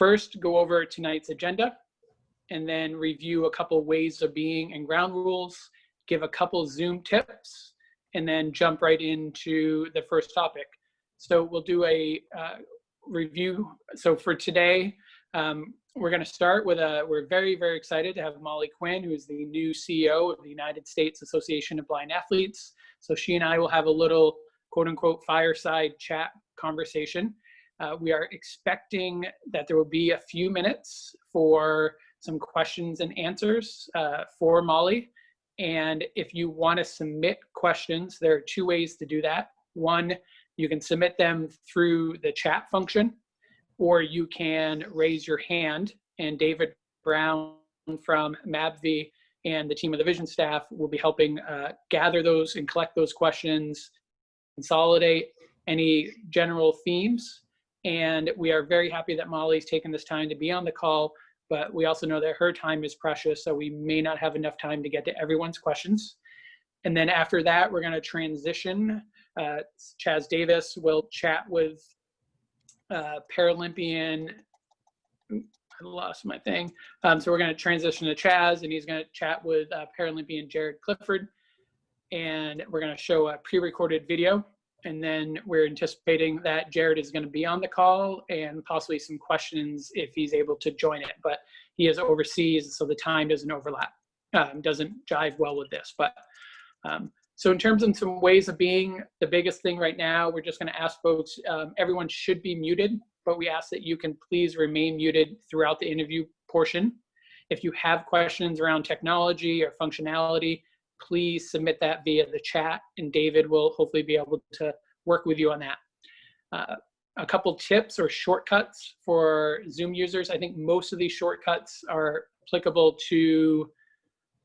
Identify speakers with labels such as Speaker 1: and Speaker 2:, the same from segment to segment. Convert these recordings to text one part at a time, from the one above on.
Speaker 1: first go over tonight's agenda, and then review a couple ways of being and ground rules, give a couple Zoom tips, and then jump right into the first topic. So we'll do a review. So for today, we're going to start with we're very, very excited to have Molly Quinn, who is the new CEO of the United States Association of Blind Athletes. So she and I will have a little quote unquote fireside chat conversation. We are expecting that there will be a few minutes for some questions and answers for Molly. And if you want to submit questions, there are two ways to do that. One, you can submit them through the chat function, or you can raise your hand, and David Brown from MABV and the team of the Vision staff will be helping gather those and collect those questions, consolidate any general themes. And we are very happy that Molly's taken this time to be on the call, but we also know that her time is precious, so we may not have enough time to get to everyone's questions. And then after that, we're going to transition. Chaz Davis will chat with Paralympian. I lost my thing. So we're going to transition to Chaz, and he's going to chat with Paralympian Jaryed Clifford. And we're going to show a pre-recorded video. And then we're anticipating that Jaryd is going to be on the call and possibly some questions if he's able to join it. But he is overseas, so the time doesn't overlap, doesn't jive well with this. But so in terms of some ways of being, the biggest thing right now, we're just going to ask folks, everyone should be muted, but we ask that you can please remain muted throughout the interview portion. If you have questions around technology or functionality, please submit that via the chat, and David will hopefully be able to work with you on that. A couple tips or shortcuts for Zoom users. I think most of these shortcuts are applicable to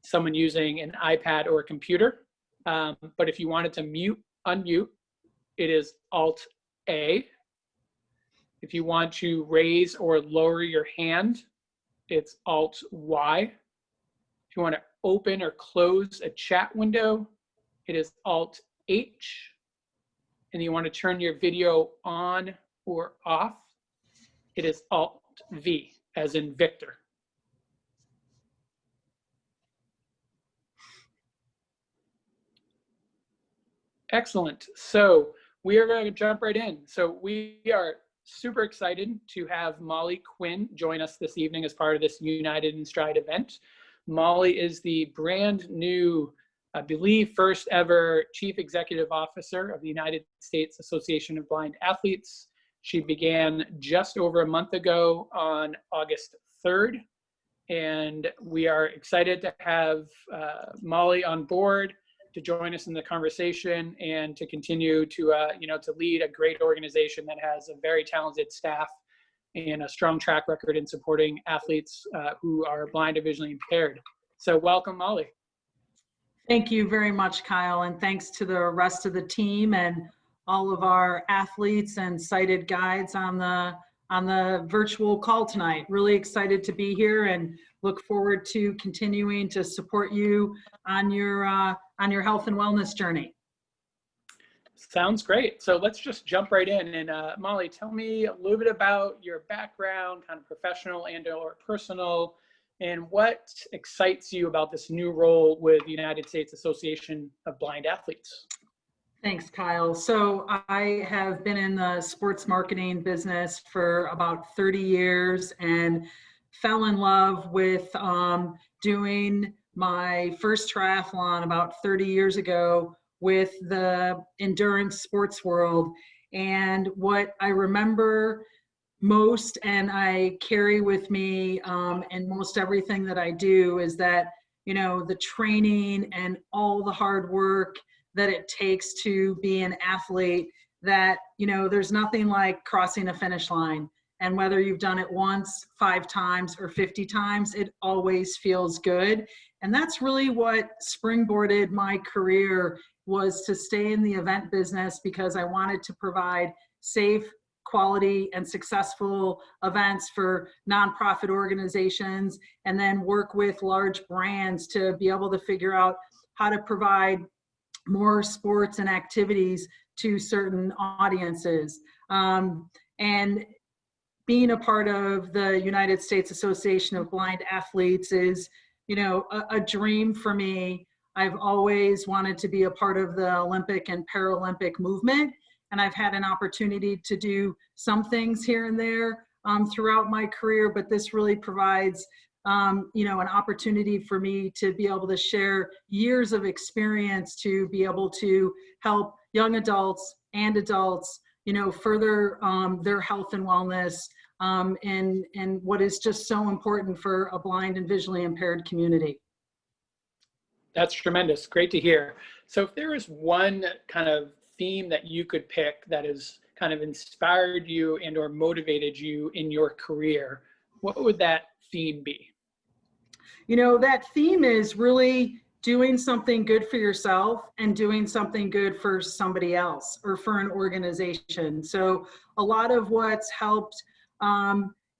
Speaker 1: someone using an iPad or a computer. But if you wanted to unmute, it is Alt-A. If you want to raise or lower your hand, it's Alt-Y. If you want to open or close a chat window, it is Alt-H. And you want to turn your video on or off, it is Alt-V, as in Victor. Excellent. So we are going to jump right in. So we are super excited to have Molly Quinn join us this evening as part of this United in Stride event. Molly is the brand new, I believe, first ever Chief Executive Officer of the United States Association of Blind Athletes. She began just over a month ago on August 3rd. And we are excited to have Molly on board to join us in the conversation and to continue to, to lead a great organization that has a very talented staff and a strong track record in supporting athletes who are blind or visually impaired. So welcome, Molly.
Speaker 2: Thank you very much, Kyle, and thanks to the rest of the team and all of our athletes and sighted guides on the virtual call tonight. Really excited to be here and look forward to continuing to support you on your health and wellness journey.
Speaker 1: Sounds great. So let's just jump right in. And Molly, tell me a little bit about your background, kind of professional and or personal, and what excites you about this new role with the United States Association of Blind Athletes?
Speaker 2: Thanks, Kyle. So I have been in the sports marketing business for about 30 years and fell in love with doing my first triathlon about 30 years ago with the endurance sports world. And what I remember most, and I carry with me in most everything that I do, is that, the training and all the hard work that it takes to be an athlete, that, there's nothing like crossing a finish line. And whether you've done it once, 5 times, or 50 times, it always feels good. And that's really what springboarded my career, was to stay in the event business because I wanted to provide safe, quality, and successful events for nonprofit organizations, and then work with large brands to be able to figure out how to provide more sports and activities to certain audiences. And being a part of the United States Association of Blind Athletes is, you know, a dream for me. I've always wanted to be a part of the Olympic and Paralympic movement, and I've had an opportunity to do some things here and there throughout my career, but this really provides you know, an opportunity for me to be able to share years of experience to be able to help young adults and adults, you know, further their health and wellness, and what is just so important for a blind and visually impaired community.
Speaker 1: That's tremendous. Great to hear. So if there is one kind of theme that you could pick that has kind of inspired you and or motivated you in your career, what would that theme be?
Speaker 2: You know, that theme is really doing something good for yourself and doing something good for somebody else or for an organization. So a lot of what's helped,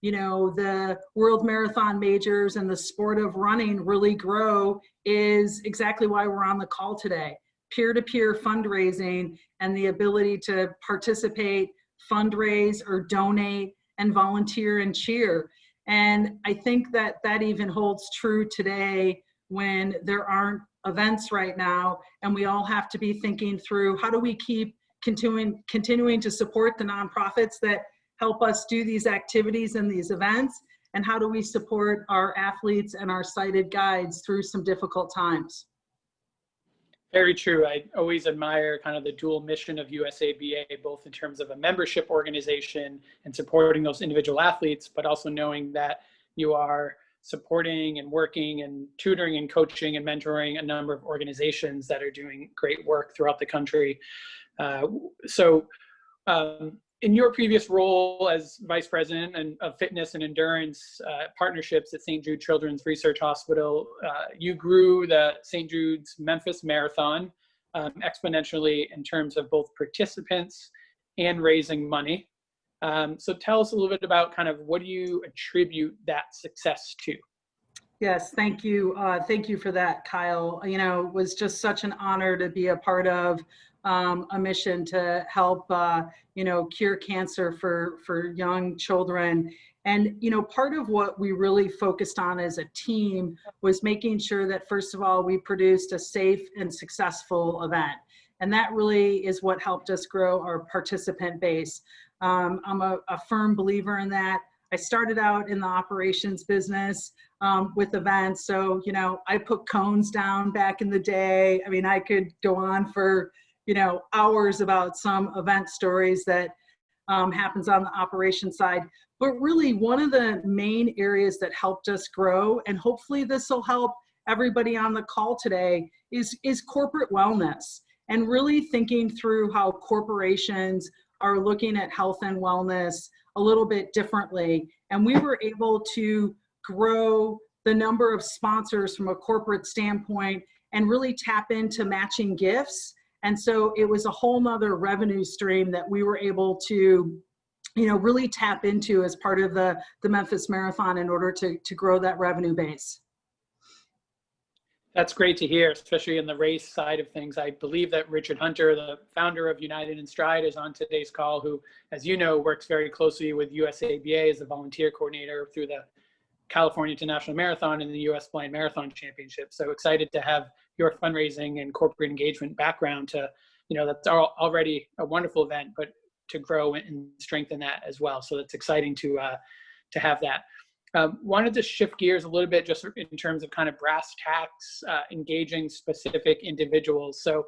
Speaker 2: you know, the world marathon majors and the sport of running really grow is exactly why we're on the call today. Peer-to-peer fundraising and the ability to participate, fundraise, or donate and volunteer and cheer. And I think that that even holds true today when there aren't events right now, and we all have to be thinking through how do we keep continuing to support the nonprofits that help us do these activities and these events, and how do we support our athletes and our sighted guides through some difficult times.
Speaker 1: Very true. I always admire kind of the dual mission of USABA, both in terms of a membership organization and supporting those individual athletes, but also knowing that you are supporting and working and tutoring and coaching and mentoring a number of organizations that are doing great work throughout the country. In your previous role as Vice President of Fitness and Endurance Partnerships at St. Jude Children's Research Hospital, you grew the St. Jude's Memphis Marathon exponentially in terms of both participants and raising money. So tell us a little bit about kind of what do you attribute that success to?
Speaker 2: Yes, thank you. Thank you for that, Kyle. You know, it was just such an honor to be a part of a mission to help, you know, cure cancer for young children. And, you know, part of what we really focused on as a team was making sure that, first of all, we produced a safe and successful event. And that really is what helped us grow our participant base. I'm a firm believer in that. I started out in the operations business with events. So, you know, I put cones down back in the day. I mean, I could go on for, you know, hours about some event stories that happens on the operations side. But really, one of the main areas that helped us grow, and hopefully this will help everybody on the call today, is corporate wellness, and really thinking through how corporations are looking at health and wellness a little bit differently. And we were able to grow the number of sponsors from a corporate standpoint and really tap into matching gifts. And so it was a whole nother revenue stream that we were able to, you know, really tap into as part of the Memphis Marathon in order to grow that revenue base.
Speaker 1: That's great to hear, especially in the race side of things. I believe that Richard Hunter, the founder of United in Stride, is on today's call, who, as you know, works very closely with USABA as a volunteer coordinator through the California International Marathon and the US Blind Marathon Championship. So excited to have your fundraising and corporate engagement background to, you know, that's already a wonderful event, but to grow and strengthen that as well. So it's exciting to have that. Wanted to shift gears a little bit just in terms of kind of brass tacks, engaging specific individuals. So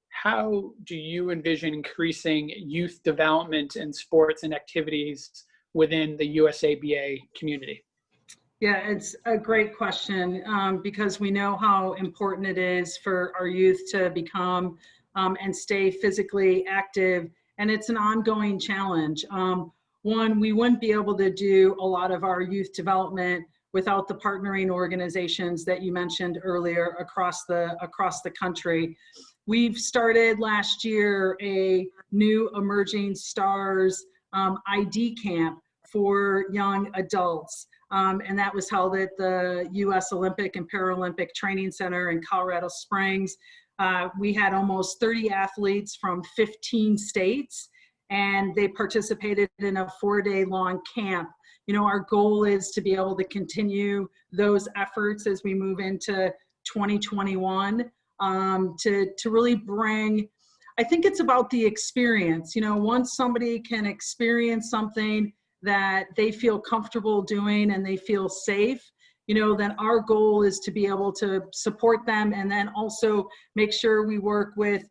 Speaker 1: how do you envision increasing youth development in sports and activities within the USABA community?
Speaker 2: Yeah, it's a great question because we know how important it is for our youth to become and stay physically active, and it's an ongoing challenge. One, we wouldn't be able to do a lot of our youth development without the partnering organizations that you mentioned earlier across the country. We've started last year a new Emerging Stars ID camp for young adults. And that was held at the US Olympic and Paralympic Training Center in Colorado Springs. We had almost 30 athletes from 15 states, and they participated in a 4-day long camp. You know, our goal is to be able to continue those efforts as we move into 2021, to really bring, I think it's about the experience. You know, once somebody can experience something that they feel comfortable doing and they feel safe, you know, then our goal is to be able to support them, and then also make sure we work with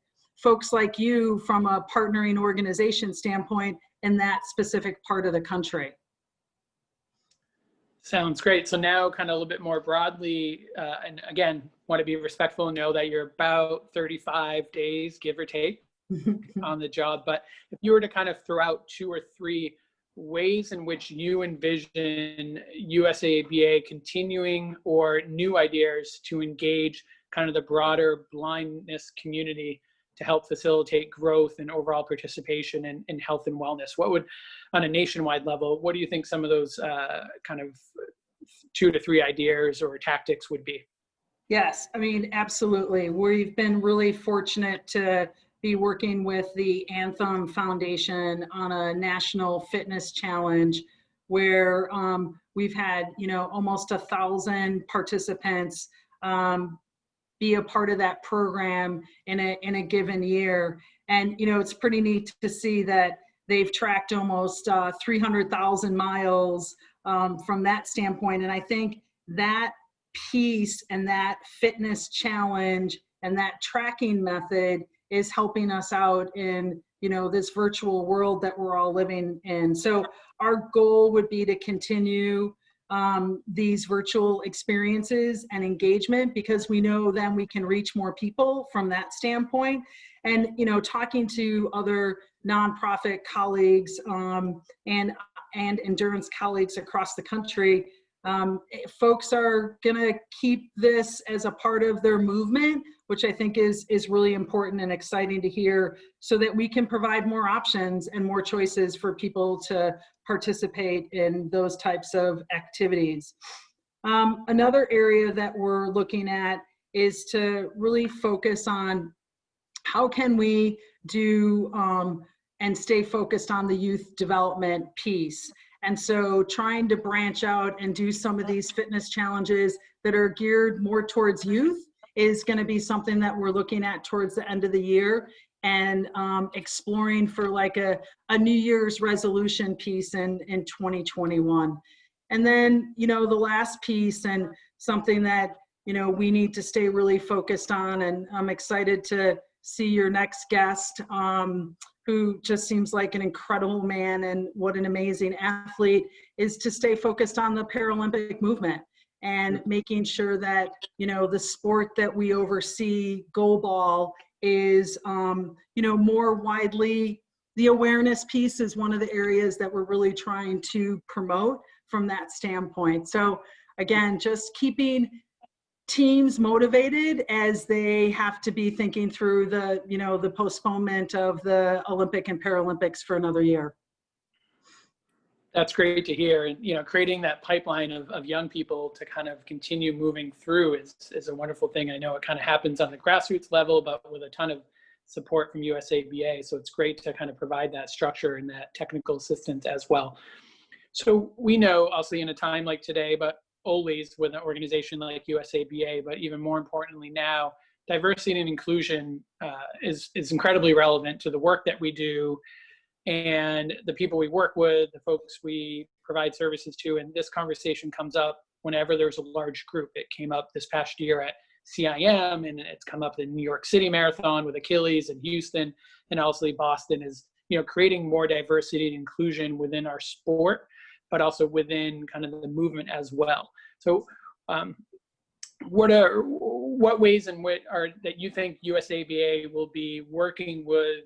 Speaker 2: folks like you from a partnering organization standpoint in that specific part of the country.
Speaker 1: Sounds great. So now kind of a little bit more broadly, and again, want to be respectful and know that you're about 35 days, give or take, on the job. But if you were to kind of throw out 2 or 3 ways in which you envision USABA continuing, or new ideas to engage kind of the broader blindness community to help facilitate growth and overall participation in health and wellness, what would, on a nationwide level, what do you think some of those kind of 2 to 3 ideas or tactics would be?
Speaker 2: Yes, I mean, absolutely. We've been really fortunate to be working with the Anthem Foundation on a national fitness challenge where we've had, you know, almost 1,000 participants be a part of that program in a given year. And, you know, it's pretty neat to see that they've tracked almost 300,000 miles from that standpoint. And I think that piece and that fitness challenge and that tracking method is helping us out in, you know, this virtual world that we're all living in. So our goal would be to continue these virtual experiences and engagement, because we know then we can reach more people from that standpoint. And, you know, talking to other nonprofit colleagues and endurance colleagues across the country, folks are gonna keep this as a part of their movement, which I think is really important and exciting to hear, so that we can provide more options and more choices for people to participate in those types of activities. Another area that we're looking at is to really focus on how can we do and stay focused on the youth development piece. And so trying to branch out and do some of these fitness challenges that are geared more towards youth is going to be something that we're looking at towards the end of the year, and exploring for like a New Year's resolution piece in 2021. And then, you know, the last piece, and something that, you know, we need to stay really focused on, and I'm excited to see your next guest, who just seems like an incredible man and what an amazing athlete, is to stay focused on the Paralympic movement and making sure that, you know, the sport that we oversee, goalball, is, you know, more widely, the awareness piece is one of the areas that we're really trying to promote from that standpoint. So again, just keeping teams motivated as they have to be thinking through the, you know, the postponement of the Olympic and Paralympics for another year.
Speaker 1: That's great to hear. And, you know, creating that pipeline of young people to kind of continue moving through is a wonderful thing. I know it kind of happens on the grassroots level, but with a ton of support from USABA. So it's great to kind of provide that structure and that technical assistance as well. So we know, obviously, in a time like today, but always with an organization like USABA, but even more importantly now, diversity and inclusion is incredibly relevant to the work that we do and the people we work with, the folks we provide services to. And this conversation comes up whenever there's a large group. It came up this past year at CIM, and it's come up in New York City Marathon with Achilles and Houston, and obviously Boston is, you know, creating more diversity and inclusion within our sport, but also within kind of the movement as well. So what ways in which that you think USABA will be working with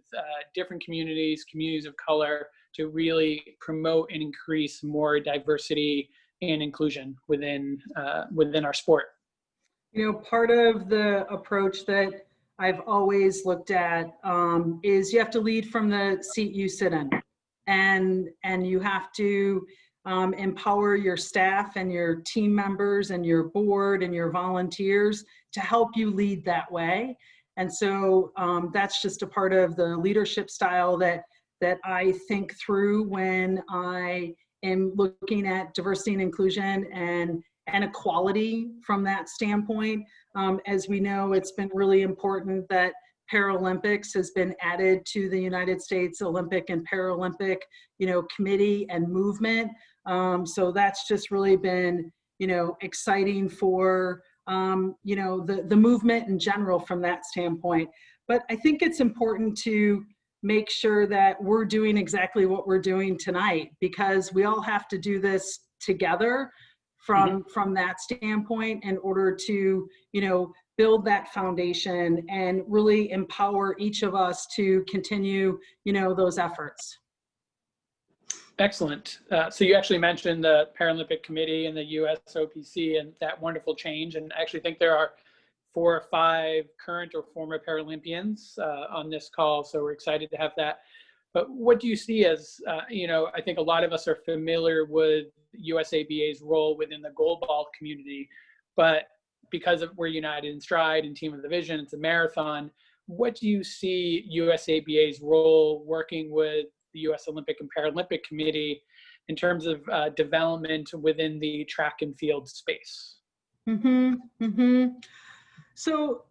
Speaker 1: different communities of color to really promote and increase more diversity and inclusion within our sport?
Speaker 2: You know, part of the approach that I've always looked at is you have to lead from the seat you sit in, and you have to empower your staff and your team members and your board and your volunteers to help you lead that way. And so that's just a part of the leadership style that that I think through when I am looking at diversity and inclusion and equality from that standpoint. As we know, it's been really important that Paralympics has been added to the United States Olympic and Paralympic, committee and movement. So that's just really been, exciting for, the movement in general from that standpoint. But I think it's important to make sure that we're doing exactly what we're doing tonight, because we all have to do this together from that standpoint in order to, build that foundation and really empower each of us to continue, those efforts.
Speaker 1: Excellent. So you actually mentioned the Paralympic Committee and the USOPC and that wonderful change. And I actually think there are 4 or 5 current or former Paralympians on this call. So we're excited to have that. But what do you see as, I think a lot of us are familiar with USABA's role within the goalball community, but because we're United in Stride and Team of the Vision, it's a marathon. What do you see USABA's role working with the US Olympic and Paralympic Committee in terms of development within the track and field space?
Speaker 2: So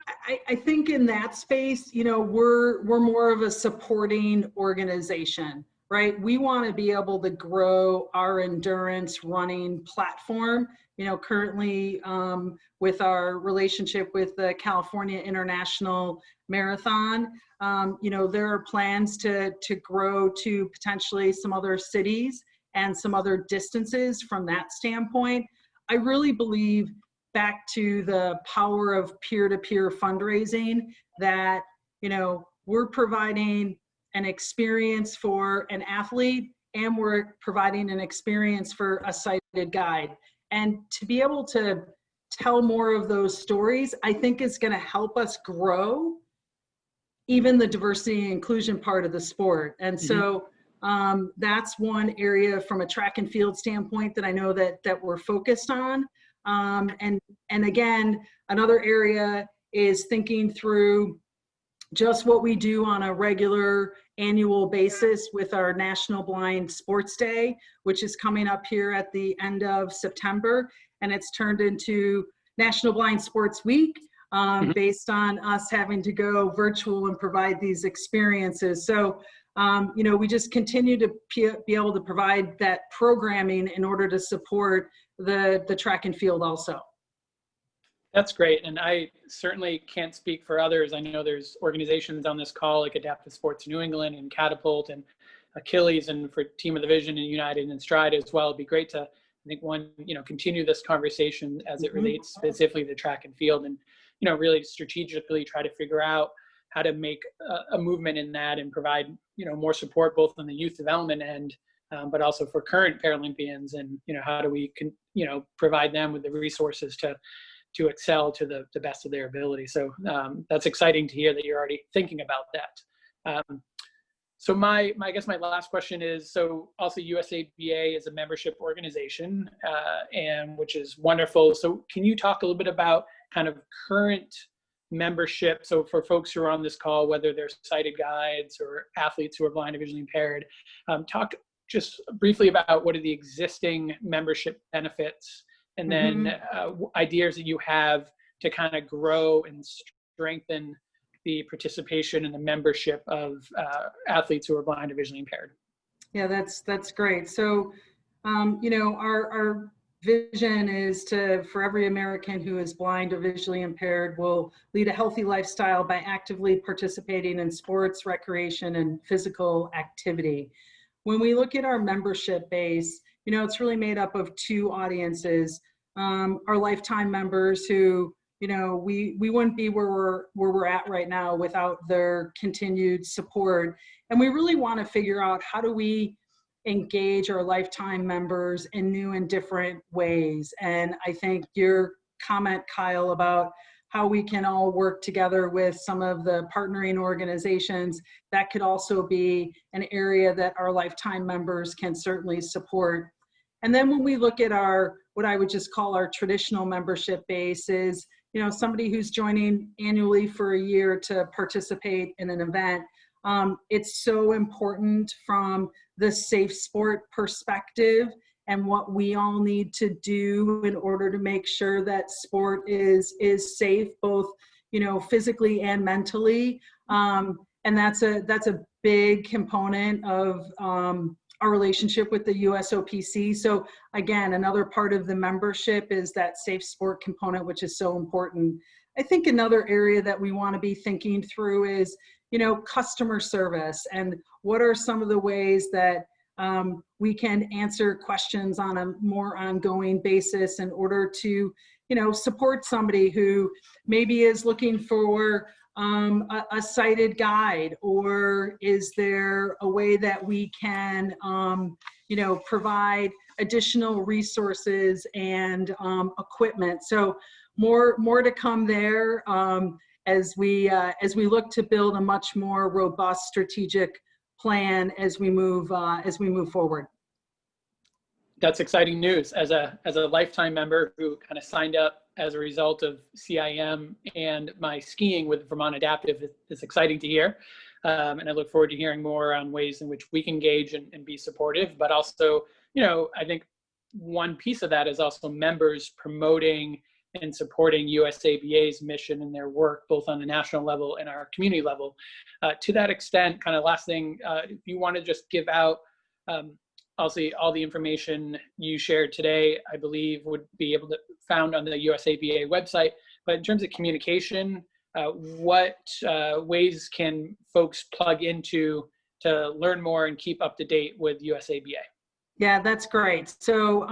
Speaker 2: I think in that space, we're more of a supporting organization, right? We want to be able to grow our endurance running platform. Currently with our relationship with the California International Marathon, there are plans to grow to potentially some other cities and some other distances from that standpoint. I really believe, back to the power of peer-to-peer fundraising, that we're providing an experience for an athlete and we're providing an experience for a sighted guide. And to be able to tell more of those stories, I think is going to help us grow even the diversity and inclusion part of the sport. And so that's one area from a track and field standpoint that I know that we're focused on. And again, another area is thinking through just what we do on a regular annual basis with our National Blind Sports Day, which is coming up here at the end of September. And it's turned into National Blind Sports Week, based on us having to go virtual and provide these experiences. So, we just continue to be able to provide that programming in order to support the track and field also.
Speaker 1: That's great. And I certainly can't speak for others. I know there's organizations on this call like Adaptive Sports New England and Catapult and Achilles, and for Team of the Vision and United in Stride as well. It'd be great to, I think, continue this conversation as it relates specifically to track and field, and, really strategically try to figure out how to make a movement in that and provide, more support both on the youth development end, but also for current Paralympians, and, how do we provide them with the resources to excel to the best of their ability. So that's exciting to hear that you're already thinking about that. So I guess my last question is, so also USABA is a membership organization, and which is wonderful. So can you talk a little bit about kind of current membership? So for folks who are on this call, whether they're sighted guides or athletes who are blind or visually impaired, talk just briefly about what are the existing membership benefits, and then ideas that you have to kind of grow and strengthen the participation and the membership of athletes who are blind or visually impaired.
Speaker 2: Yeah, that's great. So, our vision is for every American who is blind or visually impaired will lead a healthy lifestyle by actively participating in sports, recreation, and physical activity. When we look at our membership base, it's really made up of 2 audiences. Our lifetime members who, we wouldn't be where we're at right now without their continued support. And we really want to figure out, how do we engage our lifetime members in new and different ways? And I think your comment, Kyle, about how we can all work together with some of the partnering organizations, that could also be an area that our lifetime members can certainly support. And then when we look at what I would just call our traditional membership base is, somebody who's joining annually for a year to participate in an event. It's so important from the safe sport perspective and what we all need to do in order to make sure that sport is safe, both, you know, physically and mentally. And that's a big component of our relationship with the USOPC. So again, another part of the membership is that safe sport component, which is so important. I think another area that we want to be thinking through is, you know, customer service, and what are some of the ways that we can answer questions on a more ongoing basis in order to, you know, support somebody who maybe is looking for a sighted guide, or is there a way that we can, you know, provide additional resources and equipment. So more to come there as we look to build a much more robust strategic plan as we move forward.
Speaker 1: That's exciting news. As a lifetime member who kind of signed up as a result of CIM and my skiing with Vermont Adaptive, it's exciting to hear. And I look forward to hearing more on ways in which we can engage and be supportive. But also, you know, I think one piece of that is also members promoting and supporting USABA's mission and their work, both on the national level and our community level. To that extent, kind of last thing, if you want to just give out, obviously, all the information you shared today, I believe, would be able to found on the USABA website. But in terms of communication, what ways can folks plug into to learn more and keep up to date with USABA?
Speaker 2: Yeah, that's great. So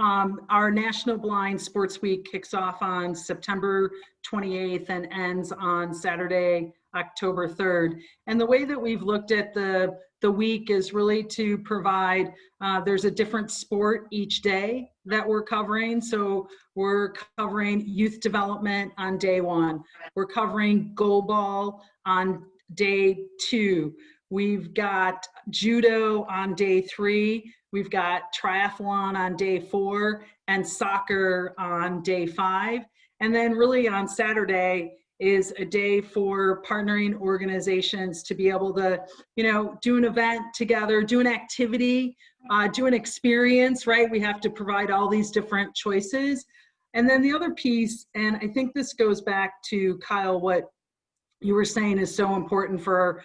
Speaker 2: our National Blind Sports Week kicks off on September 28th and ends on Saturday, October 3rd. And the way that we've looked at the week is really to provide, there's a different sport each day that we're covering. So we're covering youth development on day 1. We're covering goalball on day 2. We've got judo on day 3. We've got triathlon on day 4 and soccer on day 5. And then really on Saturday is a day for partnering organizations to be able to, you know, do an event together, do an activity, do an experience, right? We have to provide all these different choices. And then the other piece, and I think this goes back to Kyle, what you were saying is so important for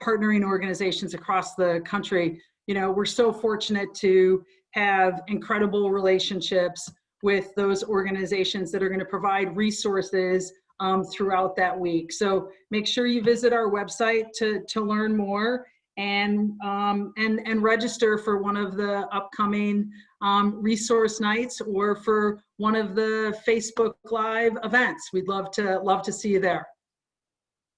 Speaker 2: partnering organizations across the country. You know, we're so fortunate to have incredible relationships with those organizations that are going to provide resources throughout that week. So make sure you visit our website to learn more and register for one of the upcoming resource nights or for one of the Facebook Live events. We'd love to see you there.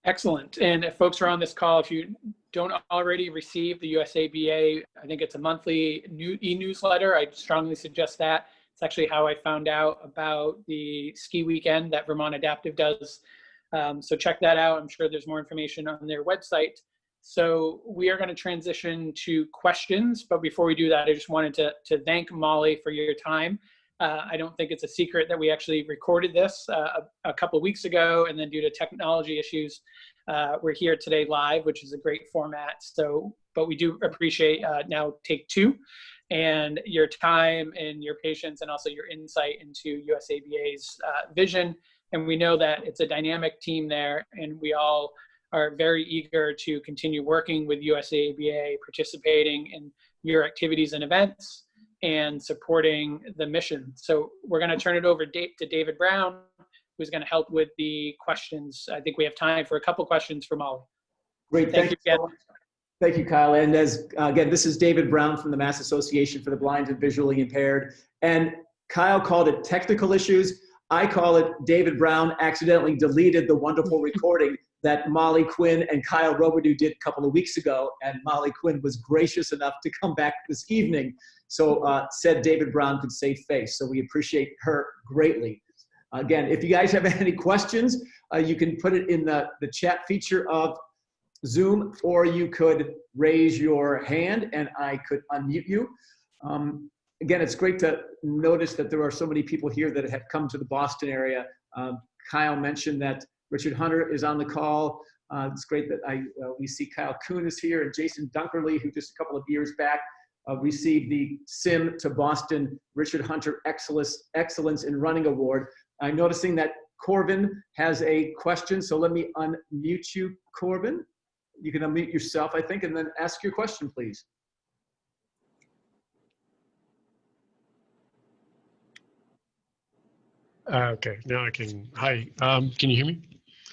Speaker 1: Excellent. And if folks are on this call, if you don't already receive the USABA, I think it's a monthly e-newsletter. I strongly suggest that. It's actually how I found out about the ski weekend that Vermont Adaptive does. So check that out. I'm sure there's more information on their website. So we are going to transition to questions. But before we do that, I just wanted to thank Molly for your time. I don't think it's a secret that we actually recorded this a couple of weeks ago, and then due to technology issues, we're here today live, which is a great format. So, but we do appreciate now take 2 and your time and your patience and also your insight into USABA's vision. And we know that it's a dynamic team there, and we all are very eager to continue working with USABA, participating in your activities and events, and supporting the mission. So we're going to turn it over to David Brown, who's going to help with the questions. I think we have time for a couple questions from Molly.
Speaker 3: Great, thank you again. Thank you, Kyle. And again, this is David Brown from the Mass Association for the Blind and Visually Impaired. And Kyle called it technical issues. I call it David Brown accidentally deleted the wonderful recording that Molly Quinn and Kyle Robidoux did a couple of weeks ago. And Molly Quinn was gracious enough to come back this evening. So said David Brown could save face. So we appreciate her greatly. Again, if you guys have any questions, you can put it in the chat feature of Zoom, or you could raise your hand and I could unmute you. Again, it's great to notice that there are so many people here that have come to the Boston area. Kyle mentioned that Richard Hunter is on the call. It's great that we see Kyle Kuhn is here and Jason Dunkerley, who just a couple of years back received the Sim to Boston Richard Hunter Excellence in Running Award. I'm noticing that Corbin has a question, so let me unmute you, Corbin. You can unmute yourself, I think, and then ask your question, please.
Speaker 4: Okay, now I can. Hi, can you hear me?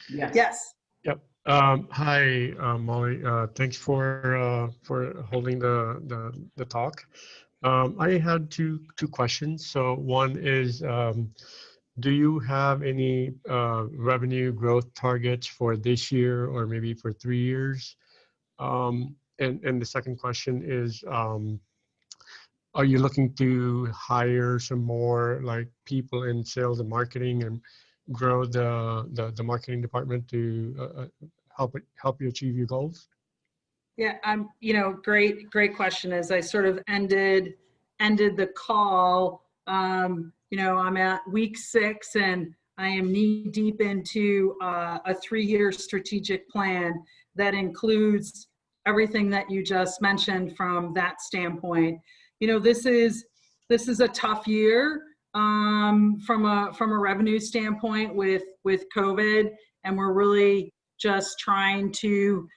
Speaker 3: Yes.
Speaker 2: Yes.
Speaker 4: Yep. Hi, Molly. Thanks for holding the talk. I had two questions. So one is, do you have any revenue growth targets for this year or maybe for 3 years? And the second question is, are you looking to hire some more like people in sales and marketing and grow the marketing department to help you achieve your goals?
Speaker 2: Yeah, great question. As I sort of ended the call, I'm at week 6 and I am knee deep into a 3-year strategic plan that includes everything that you just mentioned from that standpoint. This is a tough year from a revenue standpoint with COVID, and we're really just trying to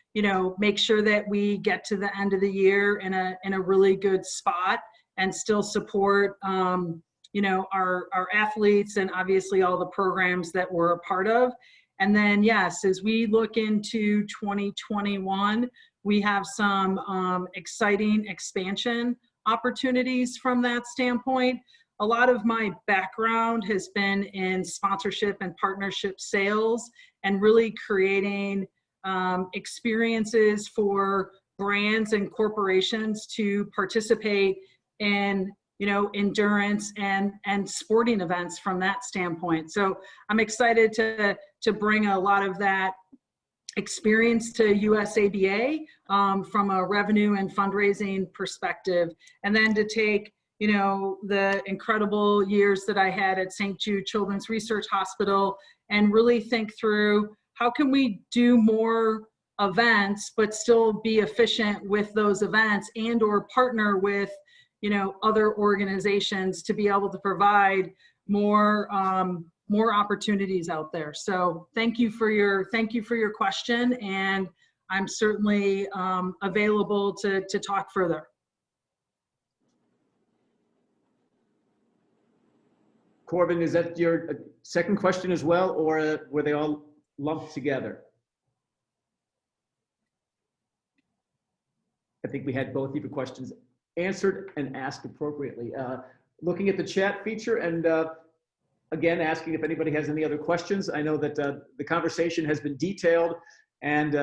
Speaker 2: make sure that we get to the end of the year in a really good spot and still support our athletes and obviously all the programs that we're a part of. And then yes, as we look into 2021, we have some exciting expansion opportunities from that standpoint. A lot of my background has been in sponsorship and partnership sales and really creating experiences for brands and corporations to participate in endurance and sporting events from that standpoint. So I'm excited to bring a lot of that experience to USABA from a revenue and fundraising perspective, and then to take the incredible years that I had at St. Jude Children's Research Hospital and really think through how can we do more events but still be efficient with those events and or partner with other organizations to be able to provide more opportunities out there. So thank you for your question, and I'm certainly available to talk further.
Speaker 3: Corbin, is that your second question as well, or were they all lumped together? I think we had both of your questions answered and asked appropriately. Looking at the chat feature and again, asking if anybody has any other questions. I know that the conversation has been detailed and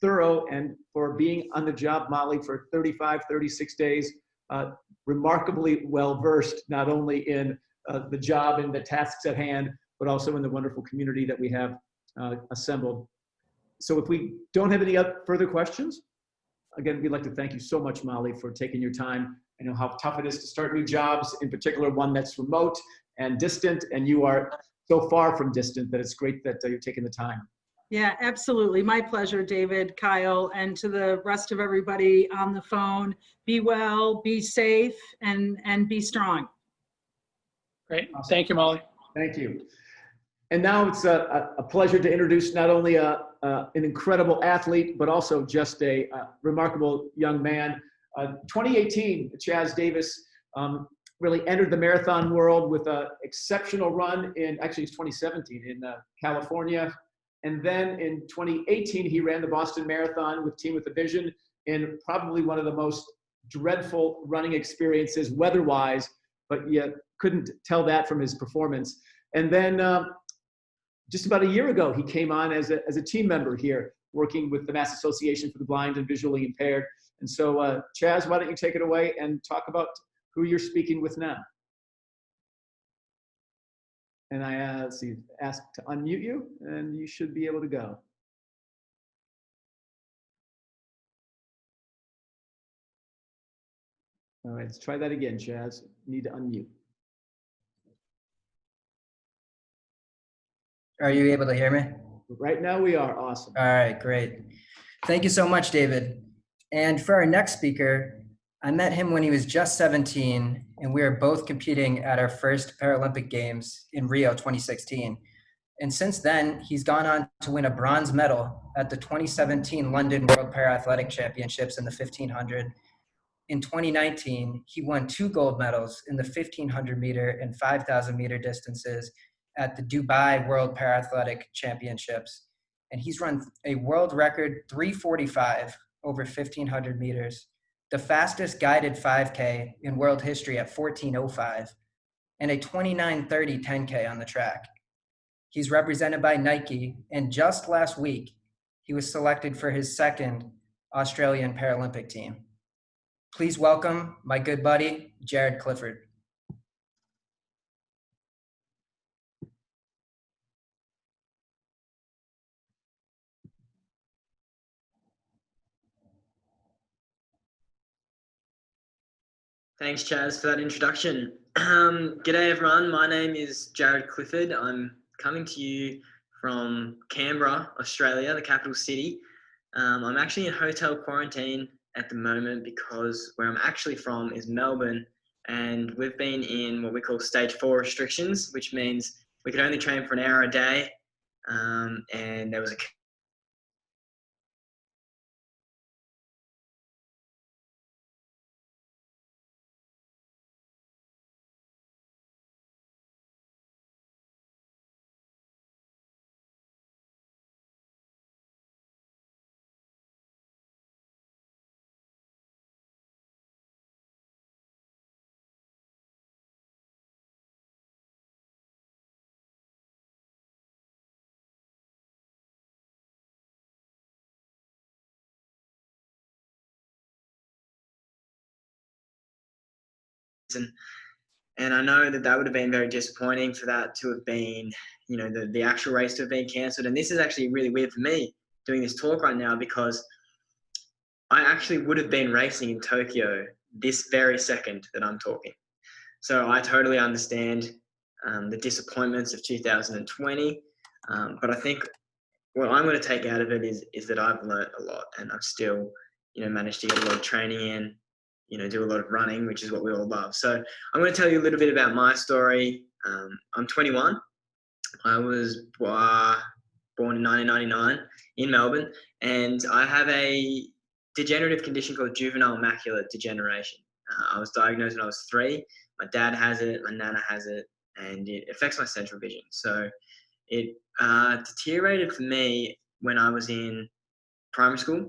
Speaker 3: thorough, and for being on the job, Molly, for 35, 36 days, remarkably well-versed, not only in the job and the tasks at hand, but also in the wonderful community that we have assembled. So if we don't have any further questions, again, we'd like to thank you so much, Molly, for taking your time. I know how tough it is to start new jobs, in particular one that's remote and distant, and you are so far from distant that it's great that you're taking the time.
Speaker 2: Yeah, absolutely. My pleasure, David, Kyle, and to the rest of everybody on the phone. Be well, be safe, and be strong.
Speaker 1: Great. Thank you, Molly.
Speaker 3: Thank you. And now it's a pleasure to introduce not only an incredible athlete, but also just a remarkable young man. 2018, Chaz Davis really entered the marathon world with an exceptional run actually it's 2017 in California. And then in 2018, he ran the Boston Marathon with Team with a Vision in probably one of the most dreadful running experiences weather-wise, but you couldn't tell that from his performance. And then just about a year ago, he came on as a team member here, working with the Mass Association for the Blind and Visually Impaired. And so, Chaz, why don't you take it away and talk about who you're speaking with now? And I asked to unmute you, and you should be able to go. All right, let's try that again, Chaz. You need to unmute.
Speaker 5: Are you able to hear me?
Speaker 3: Right now we are. Awesome.
Speaker 5: All right, great. Thank you so much, David. And for our next speaker, I met him when he was just 17, and we were both competing at our first Paralympic Games in Rio 2016. And since then, he's gone on to win a bronze medal at the 2017 London World Para-Athletic Championships in the 1500. In 2019, he won 2 gold medals in the 1500 meter and 5,000 meter distances at the Dubai World Para-Athletic Championships. And he's run a world record 3:45 over 1500 meters, the fastest guided 5K in world history at 14:05, and a 29:30 10K on the track. He's represented by Nike, and just last week, he was selected for his second Australian Paralympic team. Please welcome my good buddy, Jaryed Clifford.
Speaker 6: Thanks, Chaz, for that introduction. G'day, everyone. My name is Jaryed Clifford. I'm coming to you from Canberra, Australia, the capital city. I'm actually in hotel quarantine at the moment because where I'm actually from is Melbourne, and we've been in what we call stage 4 restrictions, which means we could only train for an hour a day, and there was a and I know that would have been very disappointing for that to have been, you know, the actual race to have been cancelled. And this is actually really weird for me doing this talk right now because I actually would have been racing in Tokyo this very second that I'm talking. So I totally understand the disappointments of 2020, but I think what I'm going to take out of it is that I've learnt a lot, and I've still, you know, managed to get a lot of training in, you know, do a lot of running, which is what we all love. So I'm going to tell you a little bit about my story. I'm 21. I was born in 1999 in Melbourne, and I have a degenerative condition called juvenile macular degeneration. I was diagnosed when I was 3. My dad has it, my nana has it, and it affects my central vision. So it deteriorated for me when I was in primary school,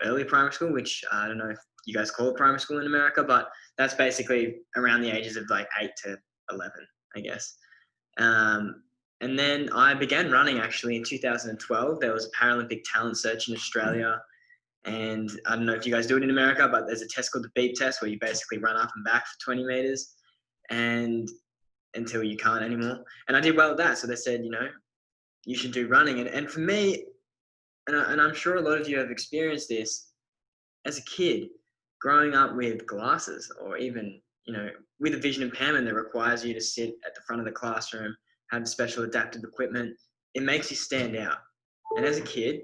Speaker 6: early primary school, which I don't know if you guys call it primary school in America, but that's basically around the ages of like 8 to 11, I guess. And then I began running actually in 2012. There was a Paralympic talent search in Australia. And I don't know if you guys do it in America, but there's a test called the beep test where you basically run up and back for 20 meters and until you can't anymore. And I did well at that. So they said, you know, you should do running. And for me, and I'm sure a lot of you have experienced this, as a kid, growing up with glasses or even, you know, with a vision impairment that requires you to sit at the front of the classroom, have special adaptive equipment, it makes you stand out. And as a kid,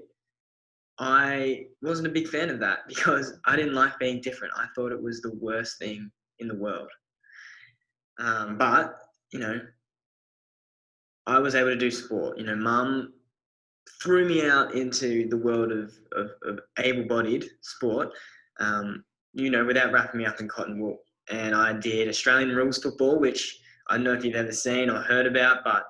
Speaker 6: I wasn't a big fan of that because I didn't like being different. I thought it was the worst thing in the world. But, you know, I was able to do sport. You know, Mum threw me out into the world of able-bodied sport, you know, without wrapping me up in cotton wool. And I did Australian rules football, which I don't know if you've ever seen or heard about, but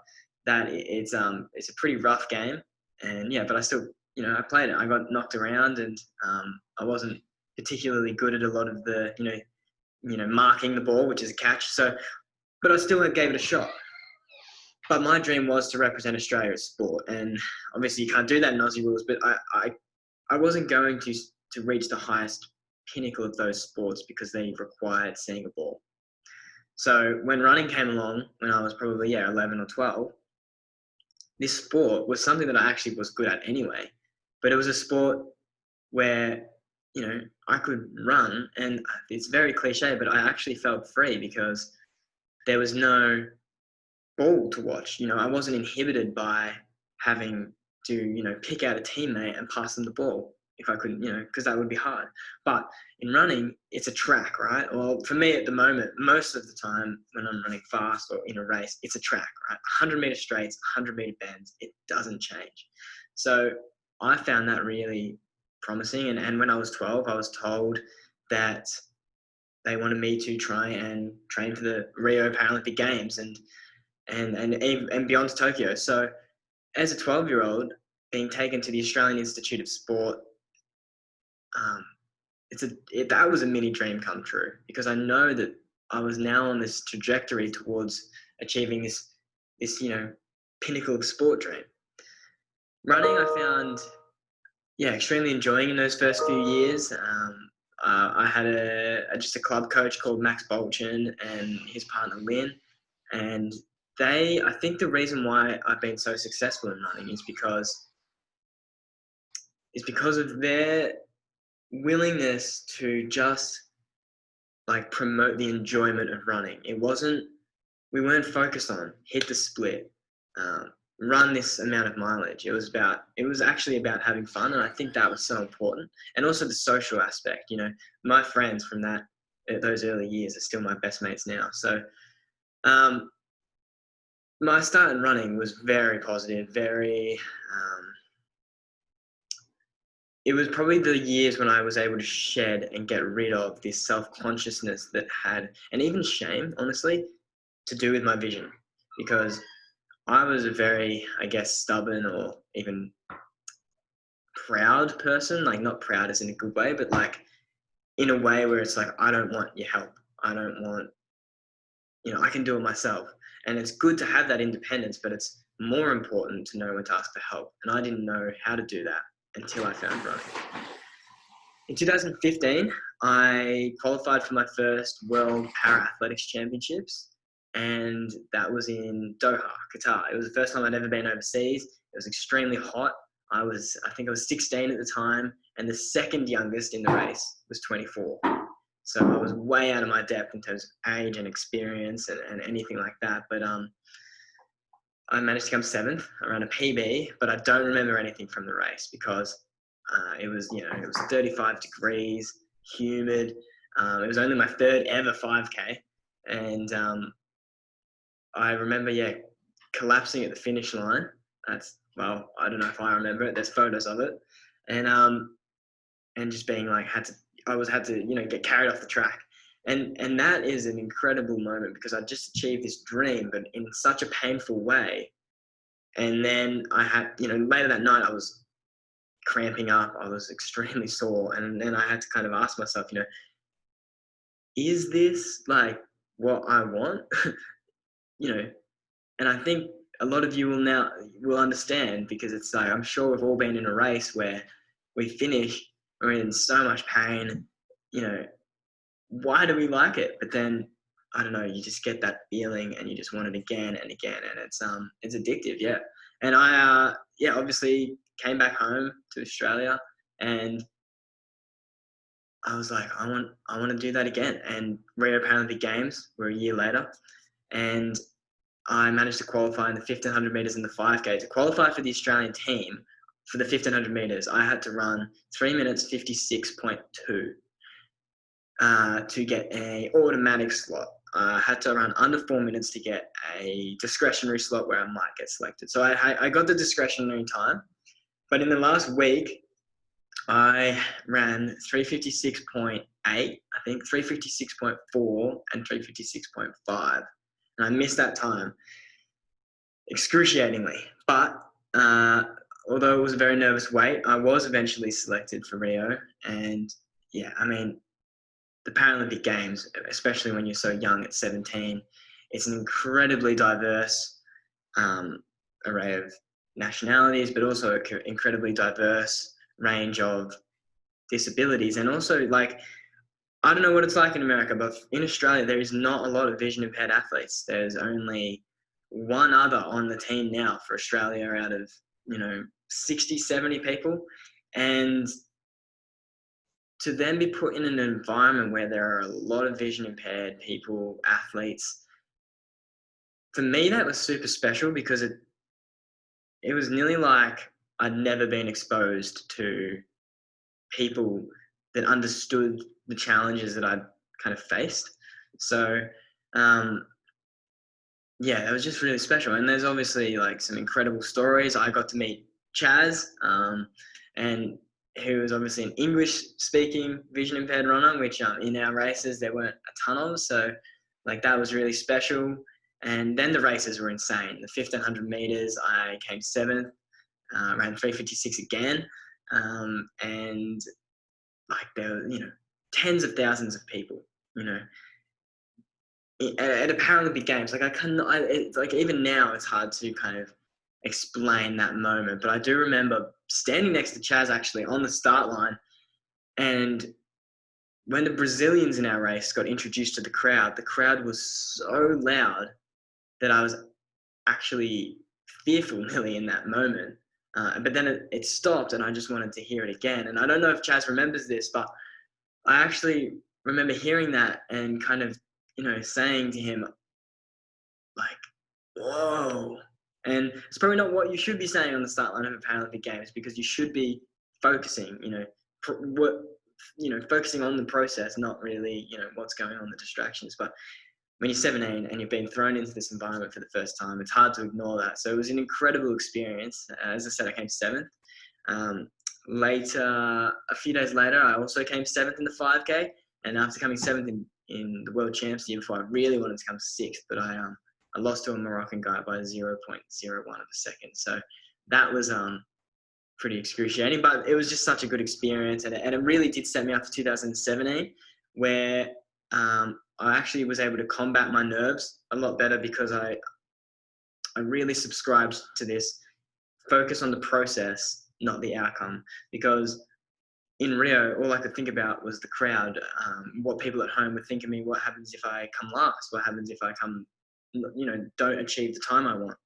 Speaker 6: that it's a pretty rough game. And yeah, but I still, you know, I played it. I got knocked around, and I wasn't particularly good at a lot of the, you know, marking the ball, which is a catch. So, but I still gave it a shot. But my dream was to represent Australia at sport, and obviously you can't do that in Aussie rules. But I wasn't going to reach the highest pinnacle of those sports because they required seeing a ball. So when running came along, when I was probably 11 or 12, this sport was something that I actually was good at anyway. But it was a sport where, you know, I could run, and it's very cliche, but I actually felt free because there was no ball to watch. You know, I wasn't inhibited by having to, you know, pick out a teammate and pass them the ball if I couldn't, you know, because that would be hard. But in running, it's a track, right? Well, for me at the moment, most of the time when I'm running fast or in a race, it's a track, right? 100-meter straights, 100-meter bends, it doesn't change. So I found that really promising. And when I was 12, I was told that they wanted me to try and train for the Rio Paralympic Games and beyond to Tokyo. So as a 12-year-old, being taken to the Australian Institute of Sport, that was a mini dream come true, because I know that I was now on this trajectory towards achieving this you know, pinnacle of sport dream. Running, I found, extremely enjoying in those first few years. I had just a club coach called Max Bolchin and his partner Lynn, and I think the reason why I've been so successful in running is because of their willingness to just like promote the enjoyment of running. We weren't focused on hit the split, run this amount of mileage. It was actually about having fun, and I think that was so important. And also the social aspect. You know, my friends from those early years are still my best mates now. So my start in running was very positive, it was probably the years when I was able to shed and get rid of this self-consciousness that had, and even shame, honestly, to do with my vision. Because I was a very, I guess, stubborn or even proud person. Like, not proud as in a good way, but like in a way where it's like, I don't want your help. I don't want, you know, I can do it myself. And it's good to have that independence, but it's more important to know when to ask for help. And I didn't know how to do that until I found running. In 2015, I qualified for my first World Para-Athletics Championships, and that was in Doha, Qatar. It was the first time I'd ever been overseas. It was extremely hot. I think I was 16 at the time, and the second youngest in the race was 24. So I was way out of my depth in terms of age and experience and anything like that. But I managed to come 7th. I ran a PB, but I don't remember anything from the race because it was 35 degrees, humid. It was only my third ever 5K, and I remember collapsing at the finish line. I don't know if I remember it. There's photos of it, and just being like had to get carried off the track. And that is an incredible moment because I just achieved this dream, but in such a painful way. And then I had, later that night I was cramping up. I was extremely sore. And then I had to kind of ask myself, is this like what I want? And I think a lot of you will understand, because it's like, I'm sure we've all been in a race where we finish, we're in so much pain, why do we like it? But then, I don't know, you just get that feeling and you just want it again and again. And it's addictive. Yeah. And I, obviously came back home to Australia, and I was like, I want to do that again. And Rio Paralympic Games were a year later, and I managed to qualify in the 1500 meters and the 5K. To qualify for the Australian team for the 1500 meters, I had to run 3 minutes 56.2 to get an automatic slot. I had to run under 4 minutes to get a discretionary slot where I might get selected. So I got the discretionary time, but in the last week, I ran 356.8, I think 356.4 and 356.5. And I missed that time excruciatingly. But although it was a very nervous wait, I was eventually selected for Rio. And the Paralympic Games, especially when you're so young at 17, it's an incredibly diverse array of nationalities, but also an incredibly diverse range of disabilities. And also, like, I don't know what it's like in America, but in Australia, there is not a lot of vision-impaired athletes. There's only one other on the team now for Australia out of, 60, 70 people. And to then be put in an environment where there are a lot of vision-impaired people, athletes, for me, that was super special, because it was nearly like I'd never been exposed to people that understood the challenges that I'd kind of faced. So, yeah, that was just really special. And there's obviously like some incredible stories. I got to meet Chaz, and who was obviously an English-speaking vision-impaired runner, which in our races there weren't a ton of. So, like, that was really special. And then the races were insane. The 1500 meters, I came 7th, ran 3:56 again, and like there were, tens of thousands of people, at a Paralympic Games. Like it's like even now it's hard to kind of explain that moment. But I do remember standing next to Chaz actually on the start line, and when the Brazilians in our race got introduced to the crowd was so loud that I was actually fearful nearly in that moment. But then it stopped, and I just wanted to hear it again. And I don't know if Chaz remembers this, but I actually remember hearing that and kind of, saying to him, like, whoa. And it's probably not what you should be saying on the start line of a Paralympic Games, because you should be focusing, focusing on the process, not really, what's going on, the distractions. But when you're 17 and you've been thrown into this environment for the first time, it's hard to ignore that. So it was an incredible experience. As I said, I came 7th. A few days later, I also came 7th in the 5K. And after coming 7th in the World Champs the year before, I really wanted to come 6th, but I lost to a Moroccan guy by 0.01 of a second. So that was pretty excruciating, but it was just such a good experience. And it really did set me up for 2017, where I actually was able to combat my nerves a lot better, because I really subscribed to this focus on the process, not the outcome. Because in Rio, all I could think about was the crowd, what people at home would think of me, what happens if I come last, what happens if I don't achieve the time I want,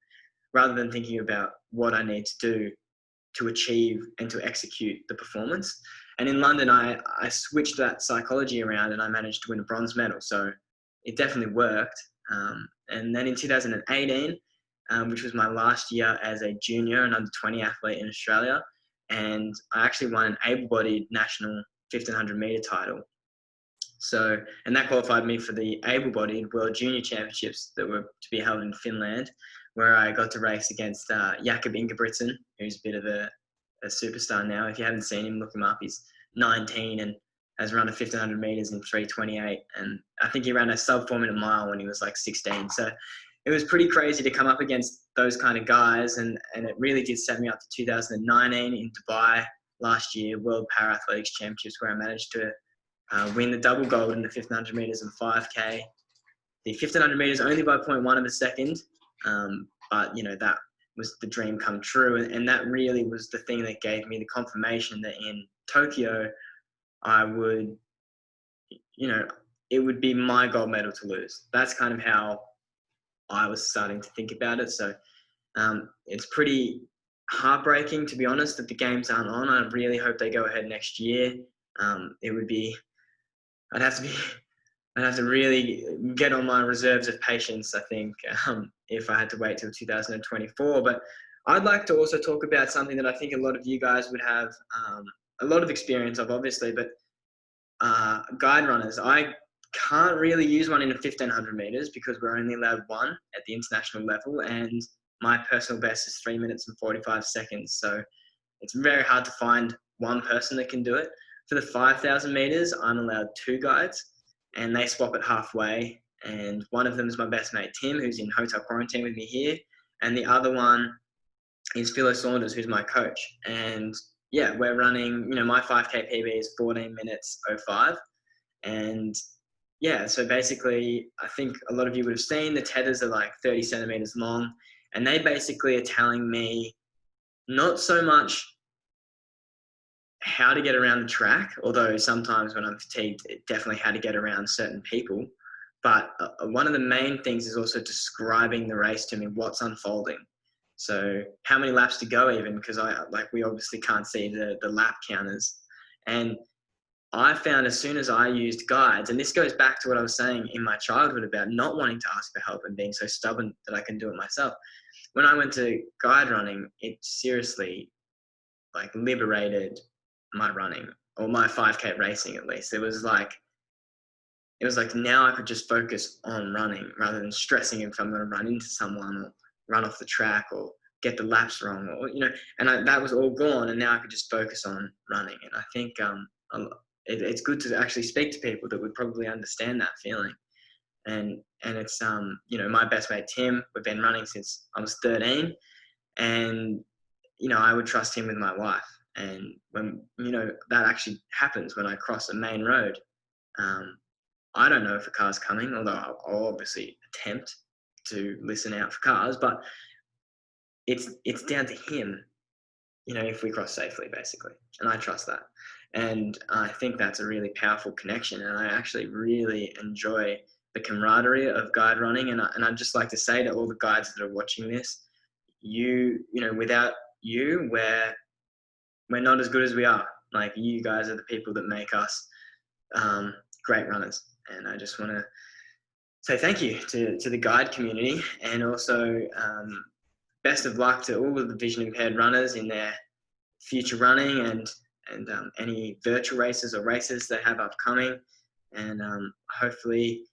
Speaker 6: rather than thinking about what I need to do to achieve and to execute the performance. And in London, I switched that psychology around, and I managed to win a bronze medal. So it definitely worked. And then in 2018, which was my last year as a junior and under 20 athlete in Australia, and I actually won an able-bodied national 1500 meter title. So, and that qualified me for the able-bodied World Junior Championships that were to be held in Finland, where I got to race against Jakob Ingebrigtsen, who's a bit of a superstar now. If you haven't seen him, look him up. He's 19 and has run a 1500 meters in 3:28. And I think he ran a sub 4 minute mile when he was like 16. So it was pretty crazy to come up against those kind of guys. And it really did set me up to 2019 in Dubai last year, World Para-Athletics Championships, where I managed to win the double gold in the 1500 meters and 5K. The 1500 meters only by 0.1 of a second. But, that was the dream come true. And that really was the thing that gave me the confirmation that in Tokyo, I would, it would be my gold medal to lose. That's kind of how I was starting to think about it. So it's pretty heartbreaking, to be honest, that the games aren't on. I really hope they go ahead next year. It would be, I'd have to really get on my reserves of patience, I think, if I had to wait till 2024. But I'd like to also talk about something that I think a lot of you guys would have a lot of experience of, obviously, but guide runners. I can't really use one in the 1500 meters because we're only allowed one at the international level, and my personal best is 3 minutes and 45 seconds. So it's very hard to find one person that can do it. For the 5,000 meters, I'm allowed 2 guides, and they swap it halfway. And one of them is my best mate, Tim, who's in hotel quarantine with me here. And the other one is Philo Saunders, who's my coach. And yeah, we're running, my 5K PB is 14 minutes 05. And yeah, so basically, I think a lot of you would have seen the tethers are like 30 centimeters long. And they basically are telling me not so much how to get around the track, although sometimes when I'm fatigued, definitely how to get around certain people. But one of the main things is also describing the race to me, what's unfolding. So how many laps to go even, because we obviously can't see the lap counters. And I found as soon as I used guides, and this goes back to what I was saying in my childhood about not wanting to ask for help and being so stubborn that I can do it myself. When I went to guide running, it seriously like liberated my running, or my 5K racing at least. It was like now I could just focus on running rather than stressing if I'm going to run into someone or run off the track or get the laps wrong, or and that was all gone, and now I could just focus on running. And I think it's good to actually speak to people that would probably understand that feeling. And it's my best mate Tim, we've been running since I was 13, and I would trust him with my life. And when that actually happens when I cross a main road, I don't know if a car's coming, although I'll obviously attempt to listen out for cars, but it's down to him, if we cross safely, basically. And I trust that. And I think that's a really powerful connection. And I actually really enjoy the camaraderie of guide running. And I'd just like to say to all the guides that are watching this, without you, we're not as good as we are. Like, you guys are the people that make us great runners. And I just want to say thank you to the guide community, and also best of luck to all of the vision impaired runners in their future running and any virtual races or races they have upcoming. And hopefully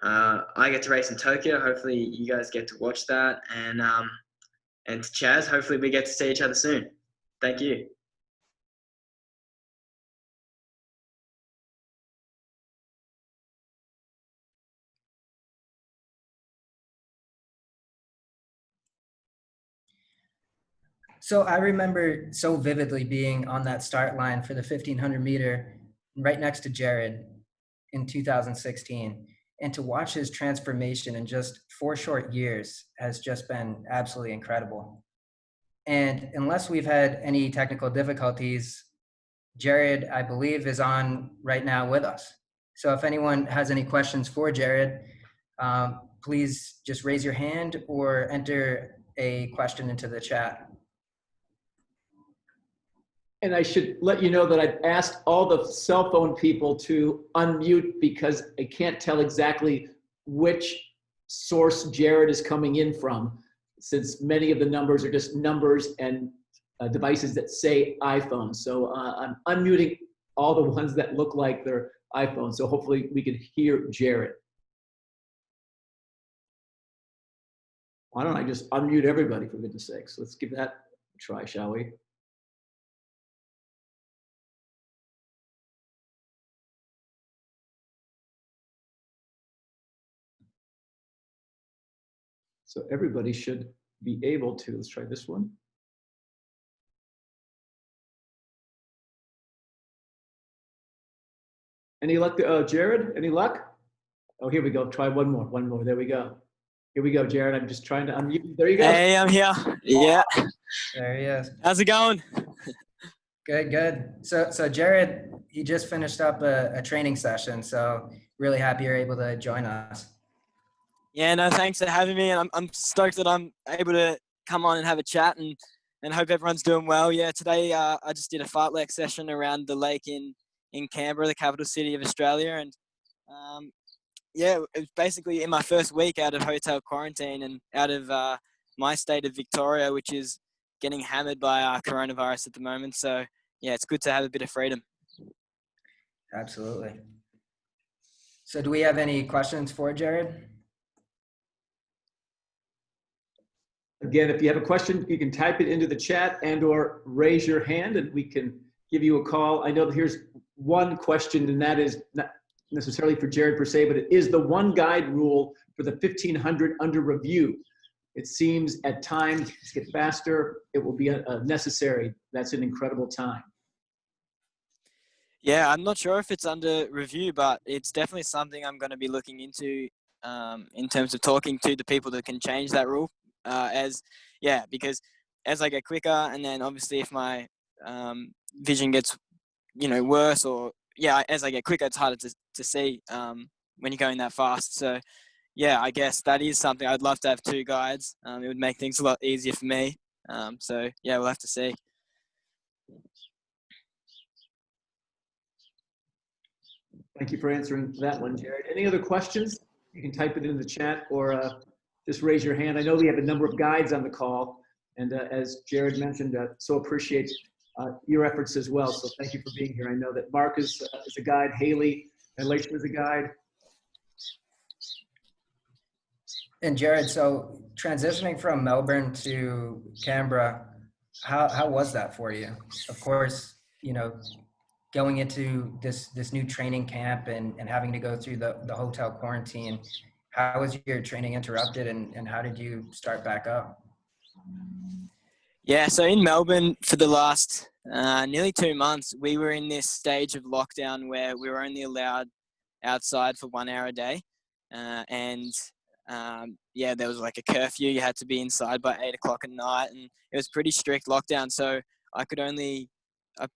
Speaker 6: I get to race in Tokyo. Hopefully you guys get to watch that. And to Chaz, hopefully we get to see each other soon. Thank you.
Speaker 5: So I remember so vividly being on that start line for the 1500 meter right next to Jaryd in 2016. And to watch his transformation in just 4 short years has just been absolutely incredible. And unless we've had any technical difficulties, Jaryd, I believe, is on right now with us. So if anyone has any questions for Jaryd, please just raise your hand or enter a question into the chat.
Speaker 3: And I should let you know that I've asked all the cell phone people to unmute, because I can't tell exactly which source Jaryd is coming in from, since many of the numbers are just numbers and devices that say iPhone. So I'm unmuting all the ones that look like they're iPhone. So hopefully we can hear Jaryd. Why don't I just unmute everybody, for goodness sakes? Let's give that a try, shall we? So everybody should be able to. Let's try this one. Any luck, Jaryd? Any luck? Oh, here we go. Try one more. One more. There we go. Here we go, Jaryd. I'm just trying to unmute. There you go.
Speaker 7: Hey, I'm here. Yeah.
Speaker 5: There he is.
Speaker 7: How's it going?
Speaker 5: Good, good. So Jaryd, he just finished up a training session, so really happy you're able to join us.
Speaker 7: Yeah, no, thanks for having me. And I'm stoked that I'm able to come on and have a chat, and hope everyone's doing well. Yeah, today I just did a fartlek session around the lake in Canberra, the capital city of Australia. And yeah, it was basically in my first week out of hotel quarantine and out of my state of Victoria, which is getting hammered by coronavirus at the moment. So yeah, it's good to have a bit of freedom.
Speaker 5: Absolutely. So do we have any questions for Jaryd?
Speaker 3: Again, if you have a question, you can type it into the chat and or raise your hand and we can give you a call. I know that here's one question, and that is not necessarily for Jaryd per se, but it is the one guide rule for the 1500 under review. It seems at times to get faster, it will be necessary. That's an incredible time.
Speaker 7: Yeah, I'm not sure if it's under review, but it's definitely something I'm going to be looking into in terms of talking to the people that can change that rule. Because as I get quicker, and then obviously if my vision gets, worse, or as I get quicker, it's harder to see when you're going that fast. So yeah, I guess that is something I'd love to have 2 guides. It would make things a lot easier for me. So yeah, we'll have to see.
Speaker 3: Thank you for answering that one, Jaryd. Any other questions? You can type it in the chat or just raise your hand. I know we have a number of guides on the call, and as Jaryd mentioned, so appreciate your efforts as well. So thank you for being here. I know that Mark is a guide, Haley and Leighton is a guide.
Speaker 5: And Jaryd, so transitioning from Melbourne to Canberra, how was that for you? Of course, you know, going into this new training camp and having to go through the hotel quarantine, how was your training interrupted and how did you start back up?
Speaker 7: Yeah, so in Melbourne for the last nearly 2 months, we were in this stage of lockdown where we were only allowed outside for 1 hour a day. Yeah, there was like a curfew. You had to be inside by 8 o'clock at night, and it was pretty strict lockdown. So I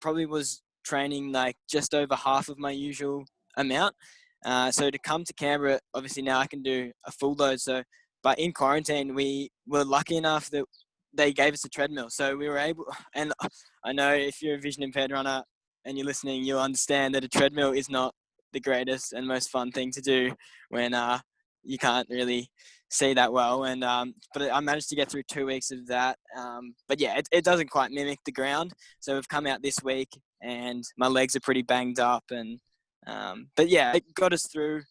Speaker 7: probably was training like just over half of my usual amount. So to come to Canberra, obviously now I can do a full load. But in quarantine, we were lucky enough that they gave us a treadmill. So we were able, and I know if you're a vision impaired runner and you're listening, you'll understand that a treadmill is not the greatest and most fun thing to do when you can't really see that well. But I managed to get through 2 weeks of that. But yeah, it doesn't quite mimic the ground. So we've come out this week and my legs are pretty banged up. But yeah, it got us through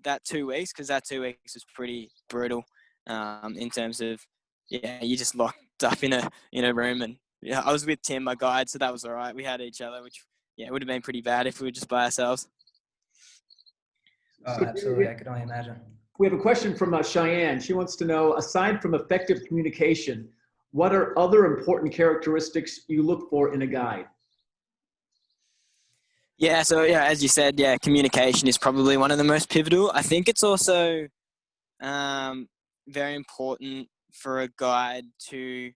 Speaker 7: that 2 weeks because that 2 weeks was pretty brutal in terms of, yeah, you just locked up in a room. And yeah, I was with Tim, my guide, so that was all right. We had each other, which, yeah, it would have been pretty bad if we were just by ourselves.
Speaker 5: Oh, absolutely. I could only imagine.
Speaker 3: We have a question from Cheyenne. She wants to know, aside from effective communication, what are other important characteristics you look for in a guide?
Speaker 7: Yeah, so yeah, as you said, yeah, communication is probably one of the most pivotal. I think it's also very important for a guide to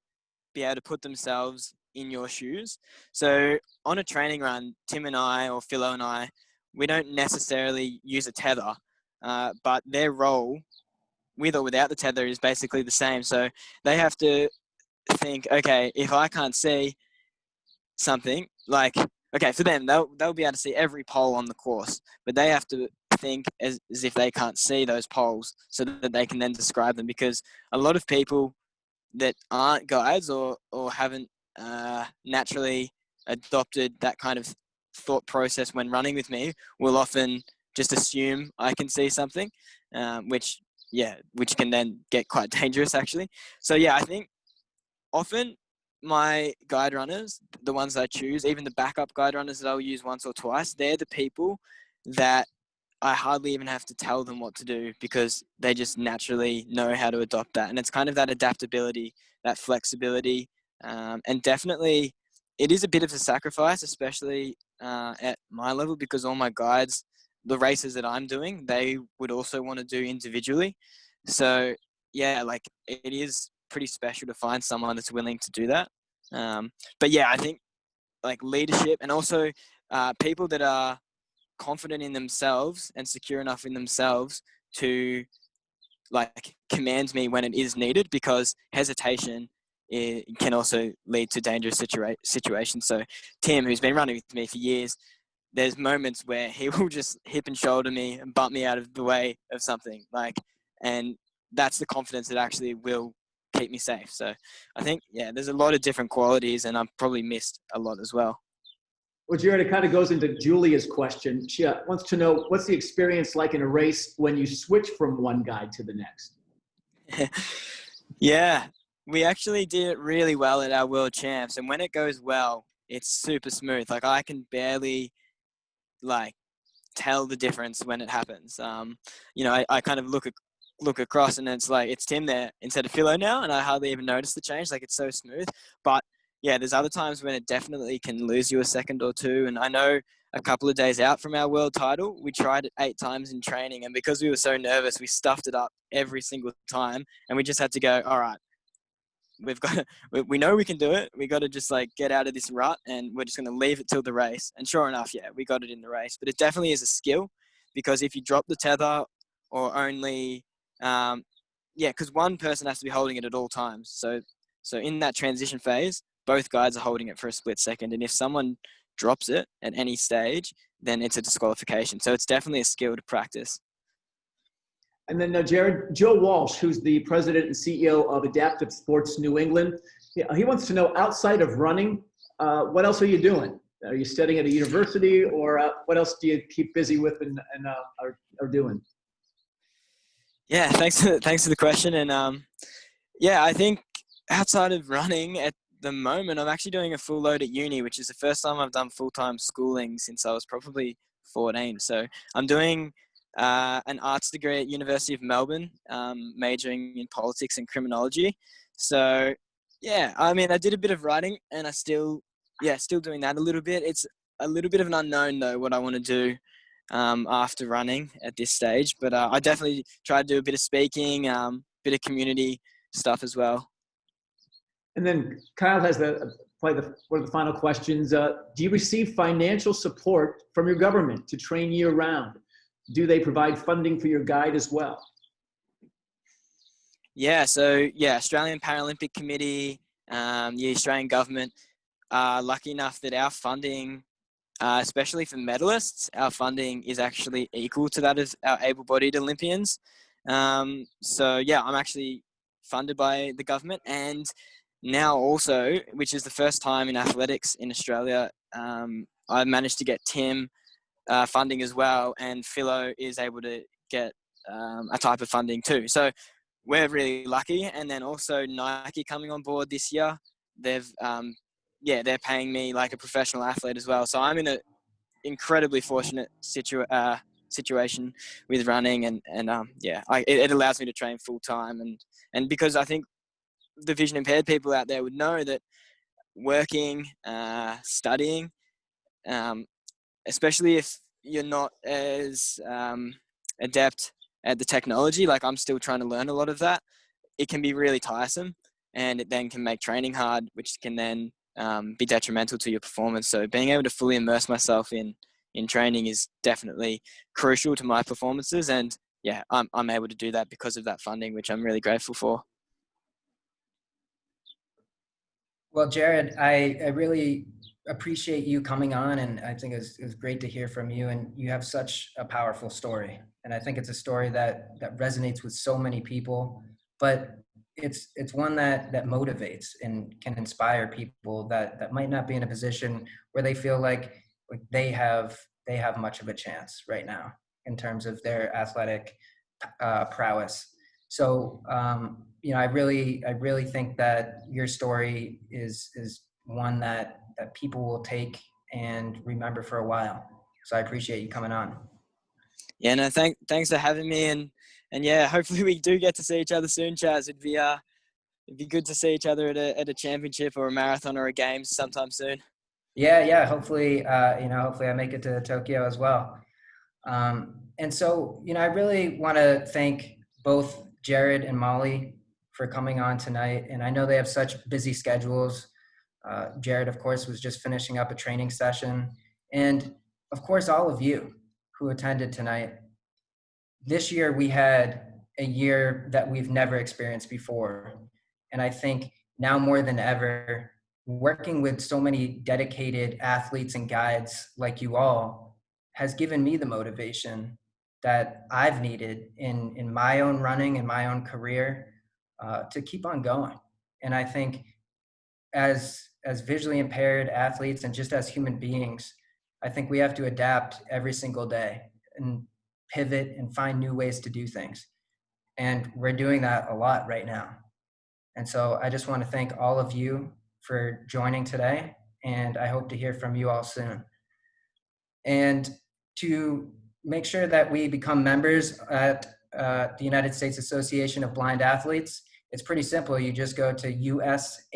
Speaker 7: be able to put themselves in your shoes. So on a training run, Tim and I, or Philo and I, we don't necessarily use a tether, but their role, with or without the tether, is basically the same. So they have to think, okay, if I can't see something, like, okay, for them, they'll be able to see every pole on the course, but they have to think as if they can't see those poles so that they can then describe them, because a lot of people that aren't guides or haven't naturally adopted that kind of thought process when running with me will often just assume I can see something, which can then get quite dangerous actually. So yeah, I think often my guide runners, the ones I choose, even the backup guide runners that I'll use once or twice, they're the people that I hardly even have to tell them what to do because they just naturally know how to adopt that. And it's kind of that adaptability, that flexibility. And definitely it is a bit of a sacrifice, especially at my level, because all my guides, the races that I'm doing, they would also want to do individually. So yeah, like it is pretty special to find someone that's willing to do that. But yeah, I think like leadership and also people that are confident in themselves and secure enough in themselves to like command me when it is needed, because hesitation can also lead to dangerous situations. So Tim, who's been running with me for years, there's moments where he will just hip and shoulder me and bump me out of the way of something, and that's the confidence that actually will keep me safe. So I think, yeah, there's a lot of different qualities and I've probably missed a lot as well.
Speaker 3: Well, Jaryd, it kind of goes into Julia's question. She wants to know, what's the experience like in a race when you switch from one guide to the next?
Speaker 7: Yeah, we actually did it really well at our world champs. And when it goes well, it's super smooth. Like I can barely tell the difference when it happens. I kind of look across and it's Tim there instead of Philo now. And I hardly even notice the change. Like it's so smooth, but yeah, there's other times when it definitely can lose you a second or two. And I know a couple of days out from our world title, we tried it 8 times in training. And because we were so nervous, we stuffed it up every single time. And we just had to go, all right, we know we can do it. We got to just get out of this rut and we're just going to leave it till the race. And sure enough, yeah, we got it in the race. But it definitely is a skill, because if you drop the tether or only, because one person has to be holding it at all times. So in that transition phase, both guides are holding it for a split second. And if someone drops it at any stage, then it's a disqualification. So it's definitely a skill to practice.
Speaker 3: And then Jaryd, Joe Walsh, who's the president and CEO of Adaptive Sports New England, he wants to know, outside of running, what else are you doing? Are you studying at a university, or what else do you keep busy with and are doing?
Speaker 7: Yeah, thanks for the question. And yeah, I think outside of running at the moment, I'm actually doing a full load at uni, which is the first time I've done full-time schooling since I was probably 14. So I'm doing an arts degree at University of Melbourne, majoring in politics and criminology. So yeah, I mean, I did a bit of writing, and still doing that a little bit. It's a little bit of an unknown though, what I want to do after running at this stage. But I definitely try to do a bit of speaking, bit of community stuff as well.
Speaker 3: And then Kyle has one of the final questions. Do you receive financial support from your government to train year round? Do they provide funding for your guide as well?
Speaker 7: Yeah, so yeah, Australian Paralympic Committee, the Australian government are lucky enough that our funding, especially for medalists, our funding is actually equal to that of our able-bodied Olympians. So yeah, I'm actually funded by the government, and now also, which is the first time in athletics in Australia, I managed to get Tim funding as well, and Philo is able to get a type of funding too. So we're really lucky. And then also Nike coming on board this year, they're paying me like a professional athlete as well. So I'm in an incredibly fortunate situation with running, and it allows me to train full time, and because I think the vision impaired people out there would know that working, studying, especially if you're not as adept at the technology, like I'm still trying to learn a lot of that, it can be really tiresome, and it then can make training hard, which can then be detrimental to your performance. So being able to fully immerse myself in training is definitely crucial to my performances, and yeah, I'm able to do that because of that funding, which I'm really grateful for.
Speaker 5: Well, Jaryd, I really appreciate you coming on, and I think it was great to hear from you, and you have such a powerful story. And I think it's a story that resonates with so many people, but it's one that motivates and can inspire people that might not be in a position where they feel like they have much of a chance right now in terms of their athletic prowess. So, I really think that your story is one that people will take and remember for a while. So I appreciate you coming on.
Speaker 7: Yeah, no, thanks for having me, and yeah, hopefully we do get to see each other soon, Chaz. It'd be good to see each other at a championship or a marathon or a games sometime soon.
Speaker 5: Yeah. Hopefully, hopefully I make it to Tokyo as well. And so, I really want to thank both Jaryd and Molly for coming on tonight. And I know they have such busy schedules. Jaryd, of course, was just finishing up a training session. And of course, all of you who attended tonight. This year, we had a year that we've never experienced before. And I think now more than ever, working with so many dedicated athletes and guides like you all has given me the motivation that I've needed in my own running and my own career to keep on going. And I think as visually impaired athletes and just as human beings, I think we have to adapt every single day and pivot and find new ways to do things. And we're doing that a lot right now. And so I just want to thank all of you for joining today, and I hope to hear from you all soon. And to make sure that we become members at the United States Association of Blind Athletes, it's pretty simple. You just go to usaba.org,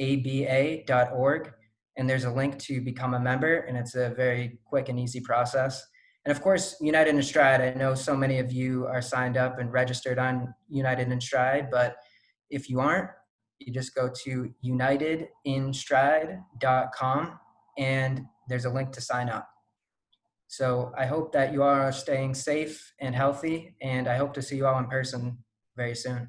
Speaker 5: and there's a link to become a member, and it's a very quick and easy process. And of course, United in Stride, I know so many of you are signed up and registered on United in Stride, but if you aren't, you just go to unitedinstride.com, and there's a link to sign up. So I hope that you all are staying safe and healthy, and I hope to see you all in person very soon.